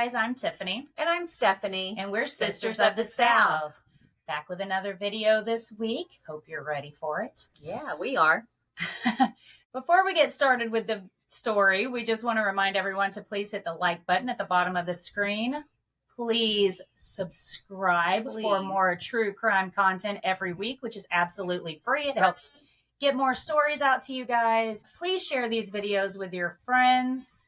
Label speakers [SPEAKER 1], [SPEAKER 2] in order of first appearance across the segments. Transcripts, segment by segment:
[SPEAKER 1] guys, I'm Tiffany.
[SPEAKER 2] And I'm Stephanie.
[SPEAKER 1] And we're Sisters of the South. Back with another video this week. Hope you're ready for it.
[SPEAKER 2] Yeah, we are.
[SPEAKER 1] Before we get started with the story, we just want to remind everyone to please hit the like button at the bottom of the screen. Please subscribe for more true crime content every week, which is absolutely free. It helps get more stories out to you guys. Please share these videos with your friends.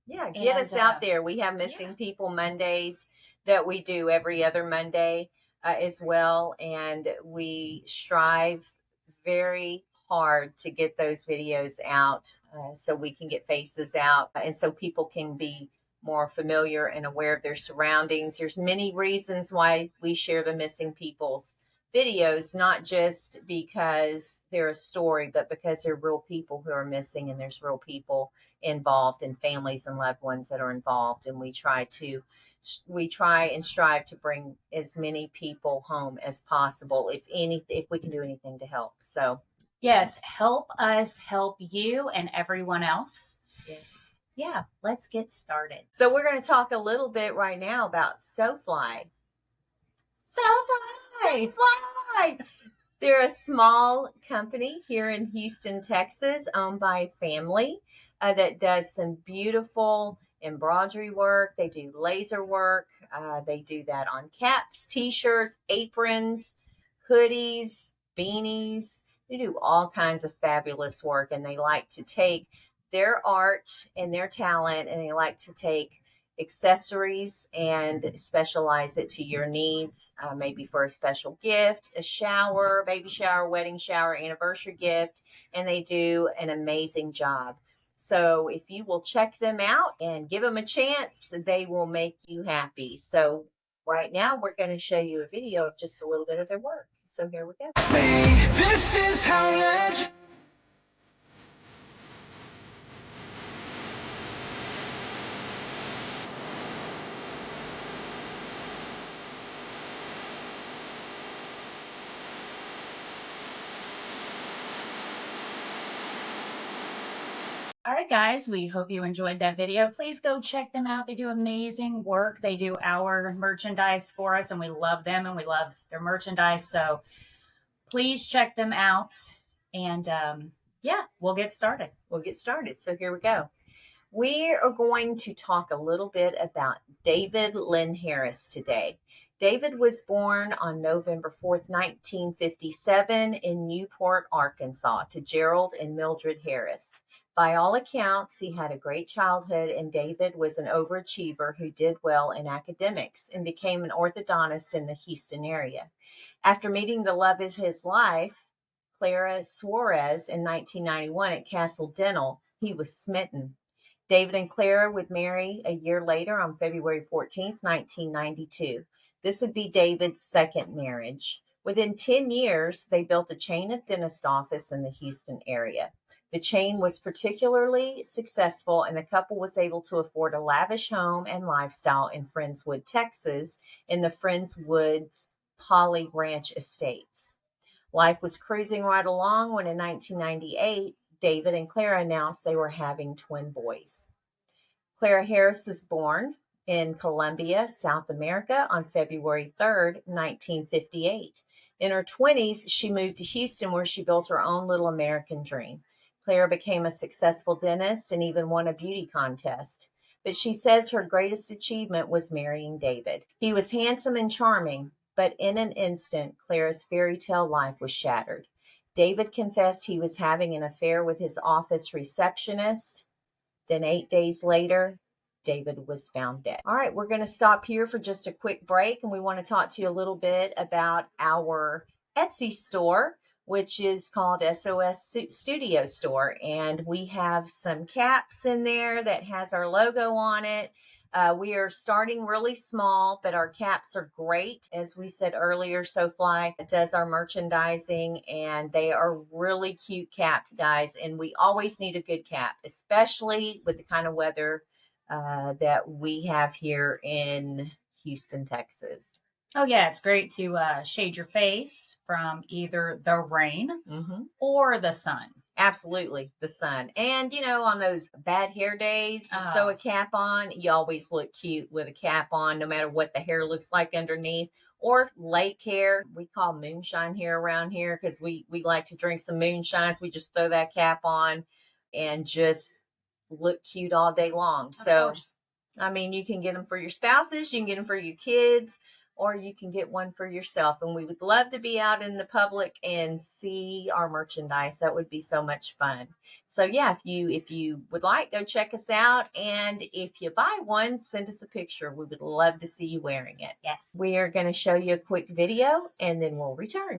[SPEAKER 2] Yeah, get us out there. We have Missing People Mondays that we do every other Monday as well. And we strive very hard to get those videos out so we can get faces out and so people can be more familiar and aware of their surroundings. There's many reasons why we share the Missing People's videos, not just because they're a story, but because they're real people who are missing and there's real people involved and families and loved ones that are involved. And we try and strive to bring as many people home as possible, if we can do anything to help. So
[SPEAKER 1] yes, help us help you and everyone else.
[SPEAKER 2] Yes.
[SPEAKER 1] Yeah, let's get started.
[SPEAKER 2] So we're going to talk a little bit right now about SoFly. SoFly! They're a small company here in Houston, Texas, owned by a family that does some beautiful embroidery work. They do laser work. They do that on caps, t-shirts, aprons, hoodies, beanies. They do all kinds of fabulous work, and they like to take their art and their talent, and they like to take accessories and specialize it to your needs, maybe for a special gift, a shower, baby shower, wedding shower, anniversary gift, and they do an amazing job. So if you will check them out and give them a chance, they will make you happy. So right now we're going to show you a video of just a little bit of their work. So here we go.
[SPEAKER 3] This is how legend.
[SPEAKER 1] All right, guys, we hope you enjoyed that video. Please go check them out. They do amazing work. They do our merchandise for us, and we love them, and we love their merchandise. So please check them out. And yeah, we'll get started.
[SPEAKER 2] So here we go. We are going to talk a little bit about David Lynn Harris today. David was born on November 4th, 1957 in Newport, Arkansas, to Gerald and Mildred Harris. By all accounts, he had a great childhood, and David was an overachiever who did well in academics and became an orthodontist in the Houston area. After meeting the love of his life, Clara Suarez, in 1991 at Castle Dental, he was smitten. David and Clara would marry a year later on February 14th, 1992. This would be David's second marriage. Within 10 years, they built a chain of dentist offices in the Houston area. The chain was particularly successful, and the couple was able to afford a lavish home and lifestyle in Friendswood, Texas, in the Friendswood's Poly Ranch Estates. Life was cruising right along when in 1998, David and Clara announced they were having twin boys. Clara Harris was born in Colombia, South America on February 3rd, 1958. In her 20s, she moved to Houston where she built her own little American dream. Clara became a successful dentist and even won a beauty contest. But she says her greatest achievement was marrying David. He was handsome and charming, but in an instant, Clara's fairy tale life was shattered. David confessed he was having an affair with his office receptionist. Then 8 days later, David was found dead. All right, we're going to stop here for just a quick break, and we want to talk to you a little bit about our Etsy store, which is called SOS Studio Store. And we have some caps in there that has our logo on it. We are starting really small, but our caps are great. As we said earlier, SoFly does our merchandising, and they are really cute caps, guys. And we always need a good cap, especially with the kind of weather that we have here in Houston, Texas.
[SPEAKER 1] Oh, yeah, it's great to shade your face from either the rain or the sun.
[SPEAKER 2] Absolutely, the sun. And, on those bad hair days, just throw a cap on. You always look cute with a cap on, no matter what the hair looks like underneath. Or lake hair. We call moonshine hair around here because we like to drink some moonshines. We just throw that cap on and just look cute all day long. So, I mean, you can get them for your spouses, you can get them for your kids, or you can get one for yourself. And we would love to be out in the public and see our merchandise. That would be so much fun. So yeah, if you would like, go check us out. And if you buy one, send us a picture. We would love to see you wearing it.
[SPEAKER 1] Yes.
[SPEAKER 2] We are going to show you a quick video and then we'll return.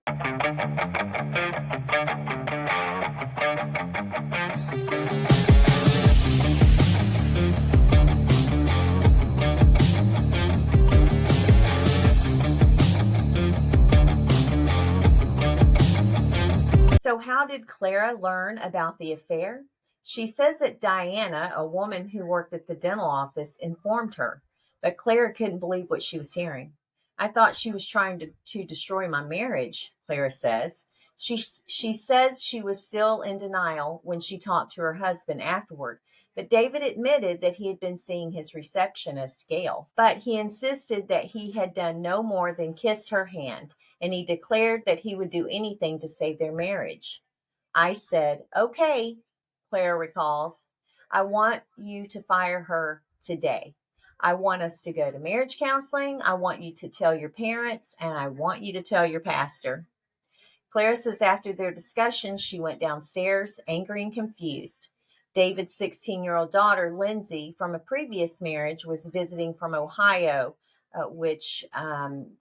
[SPEAKER 2] So how did Clara learn about the affair? She says that Diana, a woman who worked at the dental office, informed her, but Clara couldn't believe what she was hearing. I thought she was trying to destroy my marriage, Clara says. She says she was still in denial when she talked to her husband afterward, but David admitted that he had been seeing his receptionist, Gail, but he insisted that he had done no more than kiss her hand, and he declared that he would do anything to save their marriage. I said, okay, Clara recalls, I want you to fire her today. I want us to go to marriage counseling. I want you to tell your parents, and I want you to tell your pastor. Clara says after their discussion, she went downstairs, angry and confused. David's 16-year-old daughter, Lindsay, from a previous marriage, was visiting from Ohio, which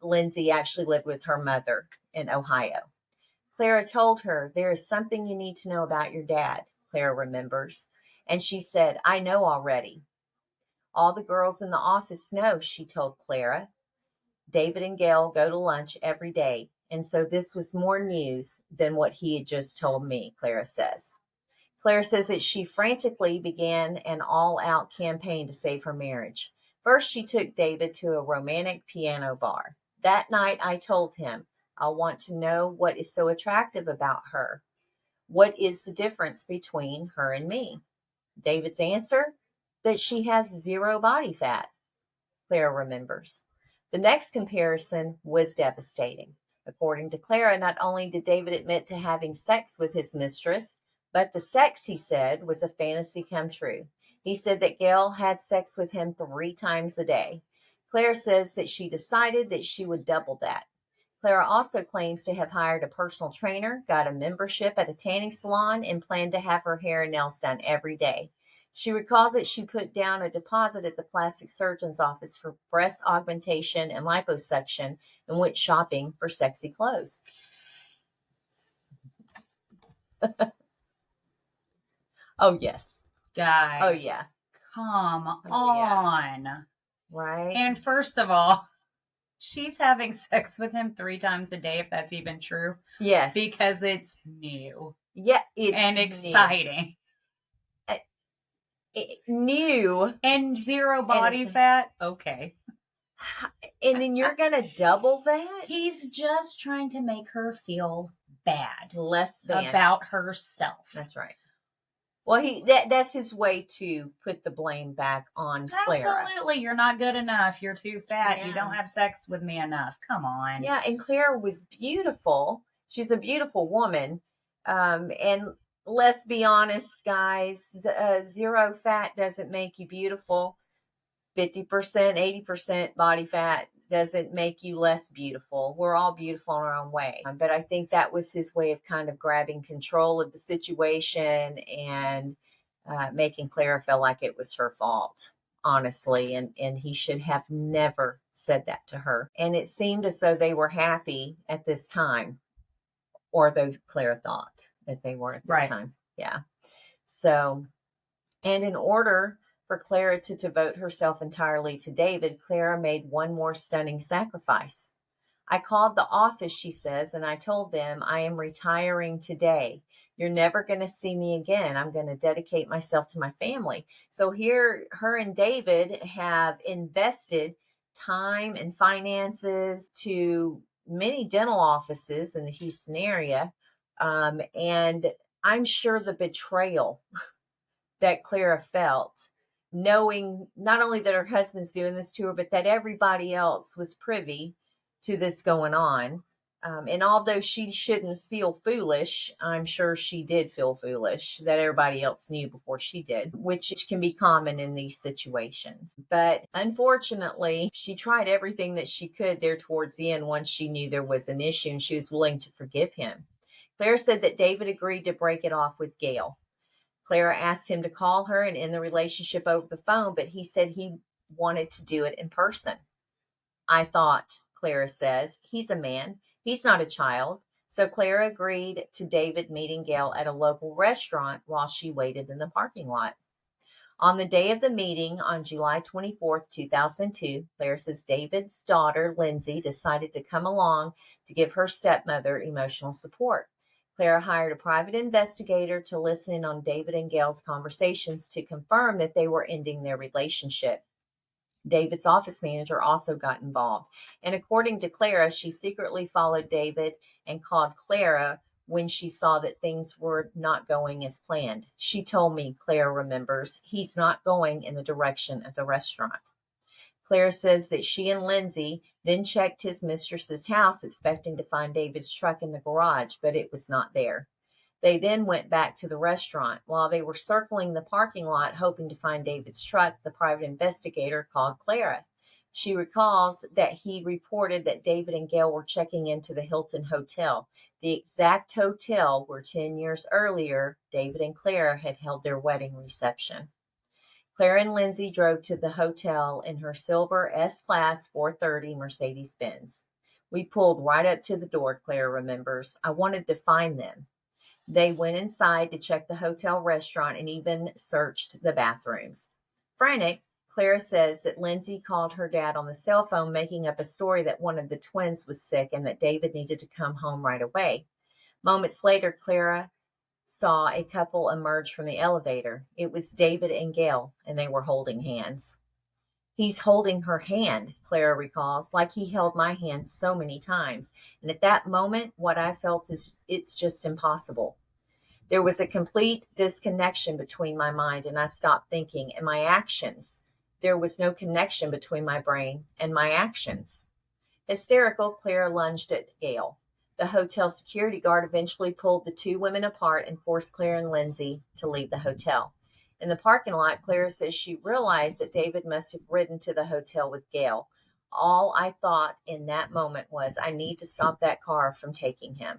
[SPEAKER 2] Lindsay actually lived with her mother in Ohio. Clara told her, there is something you need to know about your dad, Clara remembers. And she said, I know already. All the girls in the office know, she told Clara. David and Gail go to lunch every day, and so this was more news than what he had just told me, Clara says. Clara says that she frantically began an all-out campaign to save her marriage. First, she took David to a romantic piano bar. That night, I told him, I want to know what is so attractive about her. What is the difference between her and me? David's answer? That she has 0 body fat, Clara remembers. The next comparison was devastating. According to Clara, not only did David admit to having sex with his mistress, but the sex, he said, was a fantasy come true. He said that Gail had sex with him 3 times a day. Clara says that she decided that she would double that. Clara also claims to have hired a personal trainer, got a membership at a tanning salon, and planned to have her hair and nails done every day. She recalls that she put down a deposit at the plastic surgeon's office for breast augmentation and liposuction and went shopping for sexy clothes. Oh, yes.
[SPEAKER 1] Guys.
[SPEAKER 2] Oh, yeah.
[SPEAKER 1] Come on.
[SPEAKER 2] Yeah. Right.
[SPEAKER 1] And first of all, she's having sex with him 3 times a day, if that's even true.
[SPEAKER 2] Yes.
[SPEAKER 1] Because it's new.
[SPEAKER 2] Yeah, it's
[SPEAKER 1] and exciting.
[SPEAKER 2] New.
[SPEAKER 1] And 0 body fat. Okay.
[SPEAKER 2] And then you're going to double that?
[SPEAKER 1] He's just trying to make her feel bad.
[SPEAKER 2] Less than.
[SPEAKER 1] About herself.
[SPEAKER 2] That's right. Well, that's his way to put the blame back on Clara.
[SPEAKER 1] Absolutely. You're not good enough. You're too fat. Yeah. You don't have sex with me enough. Come on.
[SPEAKER 2] Yeah, and Clara was beautiful. She's a beautiful woman. And let's be honest, guys, 0 fat doesn't make you beautiful. 50%, 80% body fat doesn't make you less beautiful. We're all beautiful in our own way. But I think that was his way of kind of grabbing control of the situation and making Clara feel like it was her fault, honestly. And he should have never said that to her. And it seemed as though they were happy at this time, or though Clara thought that they were at this time. Yeah. So, and in order for Clara to devote herself entirely to David, Clara made one more stunning sacrifice. I called the office, she says, and I told them, I am retiring today. You're never going to see me again. I'm going to dedicate myself to my family. So here, her and David have invested time and finances to many dental offices in the Houston area. And I'm sure the betrayal that Clara felt, knowing not only that her husband's doing this to her, but that everybody else was privy to this going on. And although she shouldn't feel foolish, I'm sure she did feel foolish that everybody else knew before she did, which can be common in these situations. But unfortunately, she tried everything that she could there towards the end once she knew there was an issue and she was willing to forgive him. Clara said that David agreed to break it off with Gail. Clara asked him to call her and end the relationship over the phone, but he said he wanted to do it in person. I thought, Clara says, he's a man. He's not a child. So Clara agreed to David meeting Gail at a local restaurant while she waited in the parking lot. On the day of the meeting on July 24th, 2002, Clara says David's daughter, Lindsay, decided to come along to give her stepmother emotional support. Clara hired a private investigator to listen in on David and Gail's conversations to confirm that they were ending their relationship. David's office manager also got involved. And according to Clara, she secretly followed David and called Clara when she saw that things were not going as planned. She told me, Clara remembers, he's not going in the direction of the restaurant. Clara says that she and Lindsay then checked his mistress's house, expecting to find David's truck in the garage, but it was not there. They then went back to the restaurant. While they were circling the parking lot, hoping to find David's truck, the private investigator called Clara. She recalls that he reported that David and Gail were checking into the Hilton Hotel, the exact hotel where 10 years earlier, David and Clara had held their wedding reception. Clara and Lindsay drove to the hotel in her silver S-Class 430 Mercedes-Benz. We pulled right up to the door, Clara remembers. I wanted to find them. They went inside to check the hotel restaurant and even searched the bathrooms. Frantic, Clara says that Lindsay called her dad on the cell phone, making up a story that one of the twins was sick and that David needed to come home right away. Moments later, Clara saw a couple emerge from the elevator. It was David and Gail, and they were holding hands. He's holding her hand, Clara recalls, like he held my hand so many times. And at that moment, what I felt is it's just impossible. There was a complete disconnection between my mind, and I stopped thinking, and my actions. There was no connection between my brain and my actions. Hysterical, Clara lunged at Gail. The hotel security guard eventually pulled the two women apart and forced Clara and Lindsay to leave the hotel. In the parking lot, Clara says she realized that David must have ridden to the hotel with Gail. All I thought in that moment was, I need to stop that car from taking him.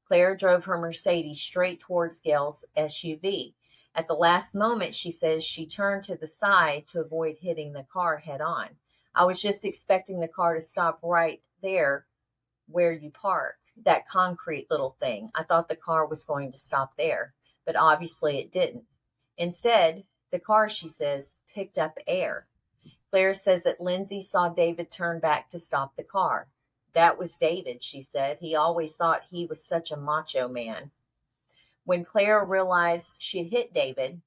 [SPEAKER 2] Clara drove her Mercedes straight towards Gail's SUV. At the last moment, she says she turned to the side to avoid hitting the car head on. I was just expecting the car to stop right there where you park, that concrete little thing. I thought the car was going to stop there, but obviously it didn't. Instead, the car, she says, picked up air. Clara says that Lindsay saw David turn back to stop the car. That was David, she said. He always thought he was such a macho man. When Clara realized she had hit David,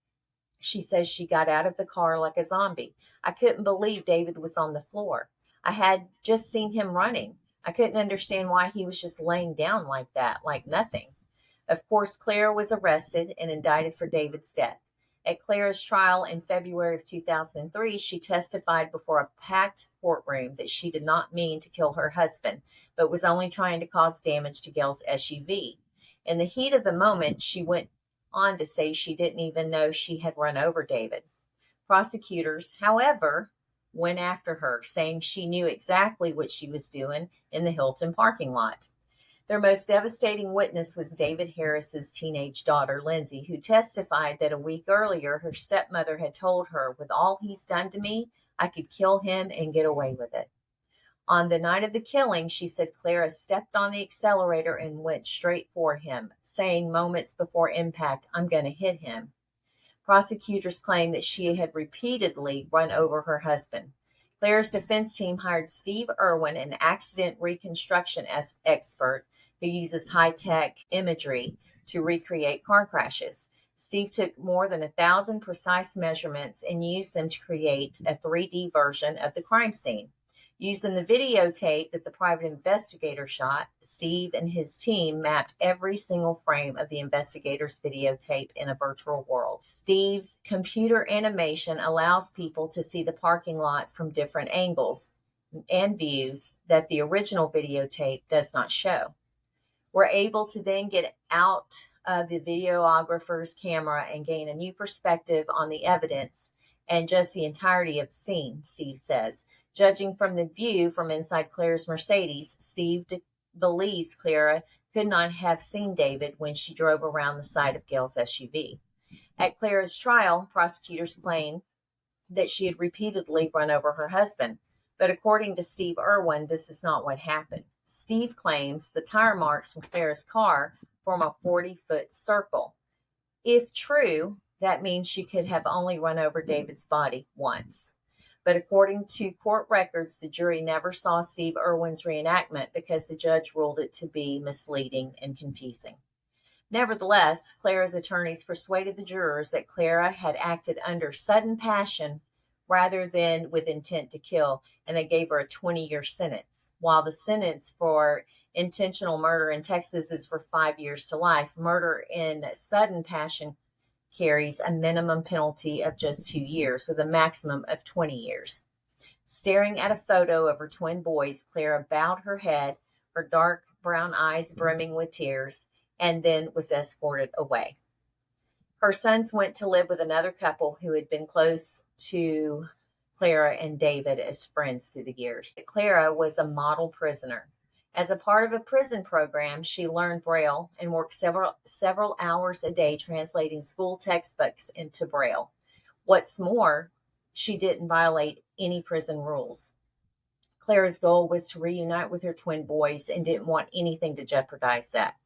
[SPEAKER 2] she says she got out of the car like a zombie. I couldn't believe David was on the floor. I had just seen him running. I couldn't understand why he was just laying down like that, like nothing. Of course, Clara was arrested and indicted for David's death. At Clara's trial in February of 2003, she testified before a packed courtroom that she did not mean to kill her husband, but was only trying to cause damage to Gail's SUV. In the heat of the moment, she went on to say she didn't even know she had run over David. Prosecutors, however, went after her, saying she knew exactly what she was doing in the Hilton parking lot. Their most devastating witness was David Harris's teenage daughter, Lindsay, who testified that a week earlier her stepmother had told her, with all he's done to me, I could kill him and get away with it. On the night of the killing, she said Clara stepped on the accelerator and went straight for him, saying moments before impact, I'm going to hit him. Prosecutors claim that she had repeatedly run over her husband. Clara's defense team hired Steve Irwin, an accident reconstruction expert who uses high-tech imagery to recreate car crashes. Steve took more than 1,000 precise measurements and used them to create a 3D version of the crime scene. Using the videotape that the private investigator shot, Steve and his team mapped every single frame of the investigator's videotape in a virtual world. Steve's computer animation allows people to see the parking lot from different angles and views that the original videotape does not show. We're able to then get out of the videographer's camera and gain a new perspective on the evidence and just the entirety of the scene, Steve says. Judging from the view from inside Clara's Mercedes, Steve believes Clara could not have seen David when she drove around the side of Gail's SUV. At Clara's trial, prosecutors claimed that she had repeatedly run over her husband. But according to Steve Irwin, this is not what happened. Steve claims the tire marks from Clara's car form a 40-foot circle. If true, that means she could have only run over David's body once. But according to court records, the jury never saw Steve Irwin's reenactment because the judge ruled it to be misleading and confusing. Nevertheless, Clara's attorneys persuaded the jurors that Clara had acted under sudden passion rather than with intent to kill, and they gave her a 20-year sentence. While the sentence for intentional murder in Texas is for 5 years to life, murder in sudden passion carries a minimum penalty of just 2 years with a maximum of 20 years. Staring at a photo of her twin boys, Clara bowed her head, her dark brown eyes brimming with tears, and then was escorted away. Her sons went to live with another couple who had been close to Clara and David as friends through the years. Clara was a model prisoner. As a part of a prison program, she learned Braille and worked several hours a day translating school textbooks into Braille. What's more, she didn't violate any prison rules. Clara's goal was to reunite with her twin boys and didn't want anything to jeopardize that.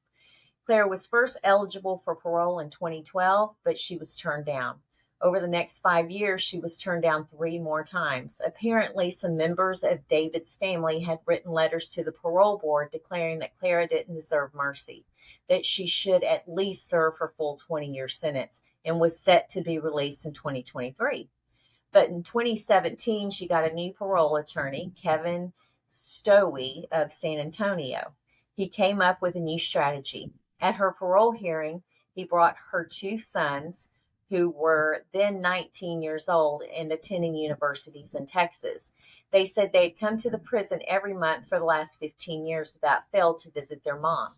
[SPEAKER 2] Clara was first eligible for parole in 2012, but she was turned down. Over the next 5 years, she was turned down 3 more times. Apparently, some members of David's family had written letters to the parole board declaring that Clara didn't deserve mercy, that she should at least serve her full 20-year sentence, and was set to be released in 2023. But in 2017, she got a new parole attorney, Kevin Stowey of San Antonio. He came up with a new strategy. At her parole hearing, he brought her 2 sons, who were then 19 years old and attending universities in Texas. They said they had come to the prison every month for the last 15 years without fail to visit their mom.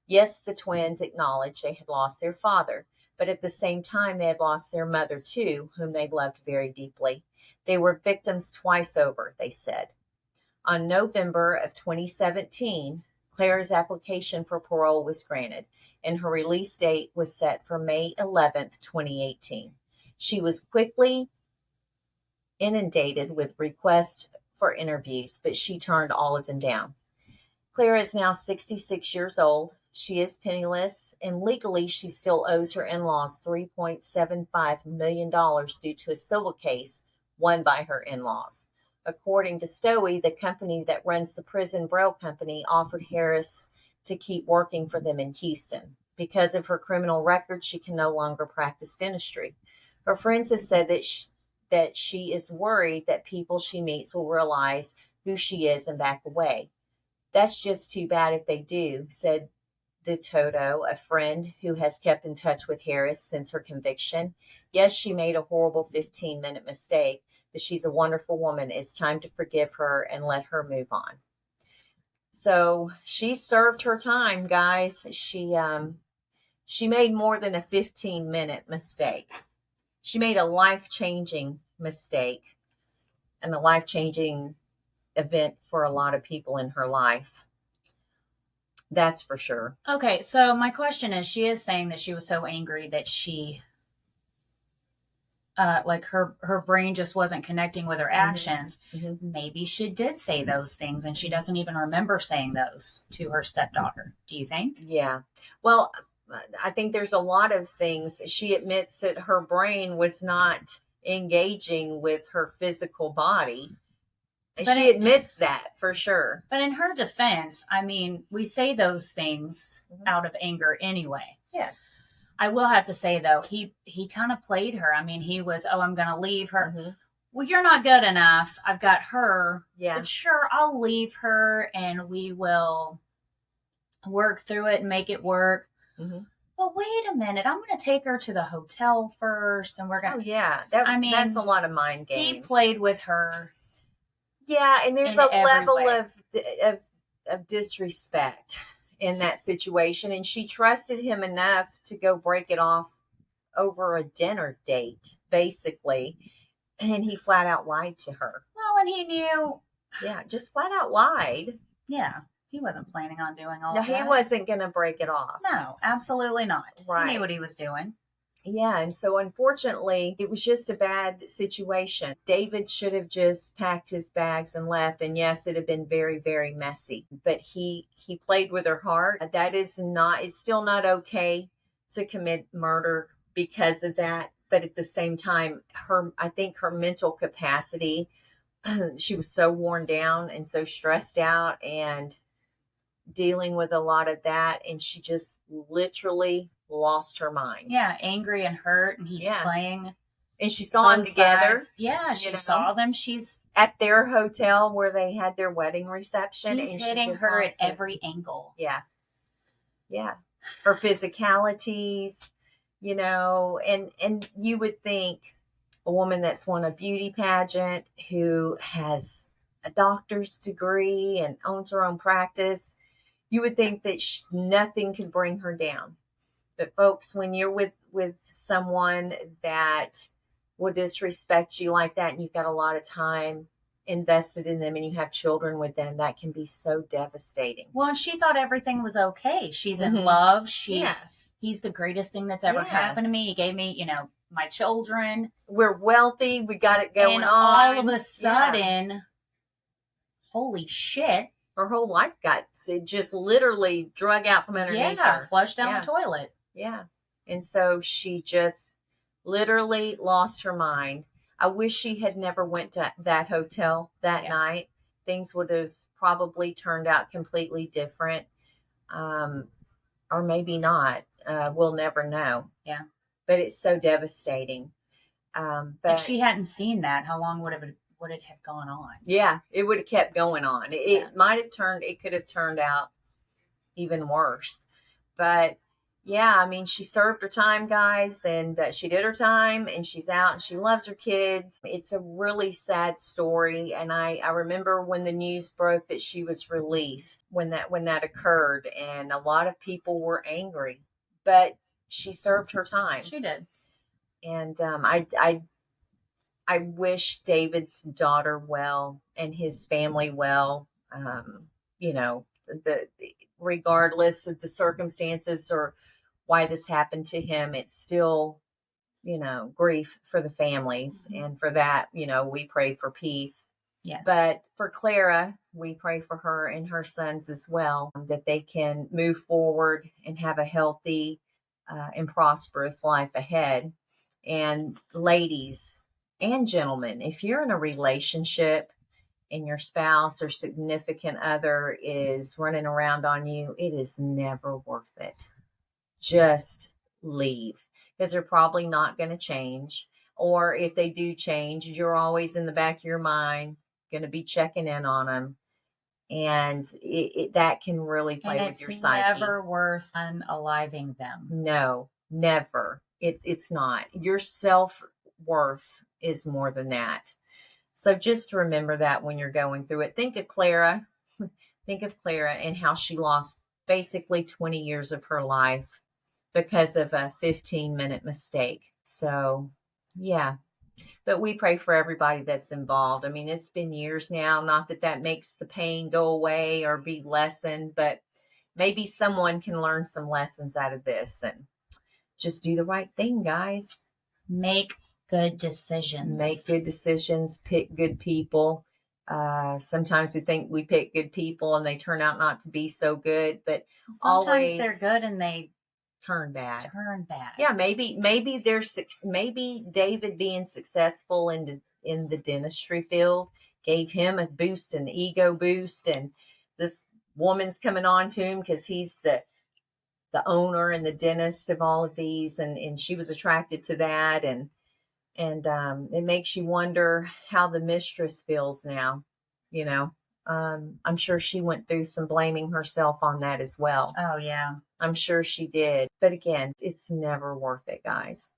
[SPEAKER 2] Yes, the twins acknowledged they had lost their father, but at the same time they had lost their mother too, whom they loved very deeply. They were victims twice over, they said. On November of 2017, Clara's application for parole was granted, and her release date was set for May 11th, 2018. She was quickly inundated with requests for interviews, but she turned all of them down. Clara is now 66 years old. She is penniless, and legally she still owes her in-laws $3.75 million due to a civil case won by her in-laws. According to Stowey, the company that runs the prison Braille Company offered Harris to keep working for them in Houston. Because of her criminal record, she can no longer practice dentistry. Her friends have said that she is worried that people she meets will realize who she is and back away. That's just too bad if they do, said DeToto, a friend who has kept in touch with Harris since her conviction. Yes, she made a horrible 15-minute mistake, but she's a wonderful woman. It's time to forgive her and let her move on. So she served her time, guys. She made more than a 15-minute mistake. She made a life-changing mistake and a life-changing event for a lot of people in her life. That's for sure.
[SPEAKER 1] Okay, so my question is, she is saying that she was so angry that she, like her brain just wasn't connecting with her actions.
[SPEAKER 2] Mm-hmm.
[SPEAKER 1] Maybe she did say those things and she doesn't even remember saying those to her stepdaughter. Do you think?
[SPEAKER 2] Yeah. Well, I think there's a lot of things. She admits that her brain was not engaging with her physical body. But she admits that for sure.
[SPEAKER 1] But in her defense, I mean, we say those things out of anger anyway.
[SPEAKER 2] Yes.
[SPEAKER 1] I will have to say, though, he kind of played her. I mean, he was, I'm going to leave her.
[SPEAKER 2] Mm-hmm.
[SPEAKER 1] well, you're not good enough. I've got her.
[SPEAKER 2] Yeah.
[SPEAKER 1] But sure, I'll leave her and we will work through it and make it work.
[SPEAKER 2] Mm-hmm.
[SPEAKER 1] But wait a minute, I'm going to take her to the hotel first, and we're going.
[SPEAKER 2] Oh yeah, that's a lot of mind games.
[SPEAKER 1] He played with her.
[SPEAKER 2] Yeah, and there's
[SPEAKER 1] in
[SPEAKER 2] a
[SPEAKER 1] every
[SPEAKER 2] level
[SPEAKER 1] way.
[SPEAKER 2] of disrespect in that situation, and she trusted him enough to go break it off over a dinner date, basically, and he flat out lied to her.
[SPEAKER 1] Well, and he knew.
[SPEAKER 2] Yeah, just flat out lied.
[SPEAKER 1] Yeah, he wasn't planning on doing all
[SPEAKER 2] No,
[SPEAKER 1] of that.
[SPEAKER 2] he wasn't going to break it off.
[SPEAKER 1] No, absolutely not.
[SPEAKER 2] Right.
[SPEAKER 1] He knew what he was doing.
[SPEAKER 2] Yeah, and so unfortunately, it was just a bad situation. David should have just packed his bags and left, and yes, it had been very, very messy. But he played with her heart. That is not. It's still not okay to commit murder because of that. But at the same time, I think her mental capacity, she was so worn down and so stressed out and dealing with a lot of that, and she just literally lost her mind.
[SPEAKER 1] Yeah, angry and hurt, and he's playing.
[SPEAKER 2] And she saw them together.
[SPEAKER 1] Sides. Yeah, she saw them. She's
[SPEAKER 2] at their hotel where they had their wedding reception.
[SPEAKER 1] He's
[SPEAKER 2] and
[SPEAKER 1] hitting her at every angle.
[SPEAKER 2] Yeah. Yeah. Her physicalities, and you would think a woman that's won a beauty pageant, who has a doctor's degree and owns her own practice, you would think that nothing could bring her down. But folks, when you're with someone that will disrespect you like that, and you've got a lot of time invested in them and you have children with them, that can be so devastating.
[SPEAKER 1] Well, she thought everything was okay. She's in love. He's the greatest thing that's ever happened to me. He gave me, my children.
[SPEAKER 2] We're wealthy. We got it going
[SPEAKER 1] and
[SPEAKER 2] on.
[SPEAKER 1] All of a sudden, holy shit.
[SPEAKER 2] Her whole life got just literally drug out from underneath her.
[SPEAKER 1] Flushed down the toilet.
[SPEAKER 2] Yeah. And so she just literally lost her mind. I wish she had never went to that hotel that night. Things would have probably turned out completely different. Or maybe not. We'll never know.
[SPEAKER 1] Yeah.
[SPEAKER 2] But it's so devastating. But
[SPEAKER 1] if she hadn't seen that, how long would it have gone on?
[SPEAKER 2] Yeah, it would have kept going on. It could have turned out even worse. But yeah, I mean, she served her time, guys, and she did her time, and she's out, and she loves her kids. It's a really sad story, and I remember when the news broke that she was released, when that occurred, and a lot of people were angry, but she served her time.
[SPEAKER 1] She did.
[SPEAKER 2] And I wish David's daughter well and his family well. Regardless of the circumstances or why this happened to him, it's still, grief for the families. Mm-hmm. And for that, we pray for peace.
[SPEAKER 1] Yes.
[SPEAKER 2] But for Clara, we pray for her and her sons as well, that they can move forward and have a healthy and prosperous life ahead. And ladies and gentlemen, if you're in a relationship and your spouse or significant other is running around on you, it is never worth it. Just leave, because they're probably not going to change. Or if they do change, you're always in the back of your mind going to be checking in on them. And that can really play with your psyche.
[SPEAKER 1] It's never worth unaliving them.
[SPEAKER 2] No, never. It's not. Your self-worth is more than that. So just remember that when you're going through it. Think of Clara. Think of Clara and how she lost basically 20 years of her life because of a 15-minute mistake. So, yeah. But we pray for everybody that's involved. I mean, it's been years now. Not that makes the pain go away or be lessened, but maybe someone can learn some lessons out of this and just do the right thing, guys.
[SPEAKER 1] Make good decisions.
[SPEAKER 2] Make good decisions. Pick good people. Sometimes we think we pick good people and they turn out not to be so good, but
[SPEAKER 1] sometimes they're good and they
[SPEAKER 2] turn bad.
[SPEAKER 1] Yeah,
[SPEAKER 2] maybe David being successful in the dentistry field gave him a boost, an ego boost, and this woman's coming on to him because he's the owner and the dentist of all of these, and she was attracted to that, and And it makes you wonder how the mistress feels now. You know, I'm sure she went through some blaming herself on that as well.
[SPEAKER 1] Oh, yeah.
[SPEAKER 2] I'm sure she did. But again, it's never worth it, guys.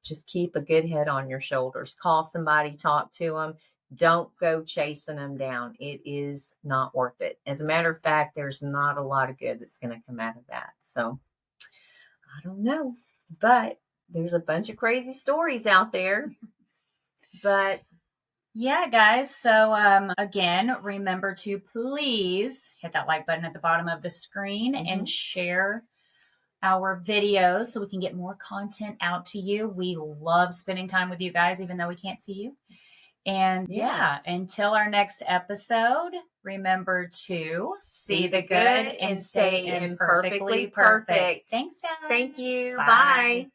[SPEAKER 2] Just keep a good head on your shoulders. Call somebody, talk to them. Don't go chasing them down. It is not worth it. As a matter of fact, there's not a lot of good that's going to come out of that. So I don't know, but there's a bunch of crazy stories out there. But
[SPEAKER 1] yeah, guys. So again, remember to please hit that like button at the bottom of the screen and share our videos so we can get more content out to you. We love spending time with you guys, even though we can't see you. And yeah, until our next episode, remember to see the good and stay imperfectly perfect. Thanks, guys.
[SPEAKER 2] Thank you. Bye.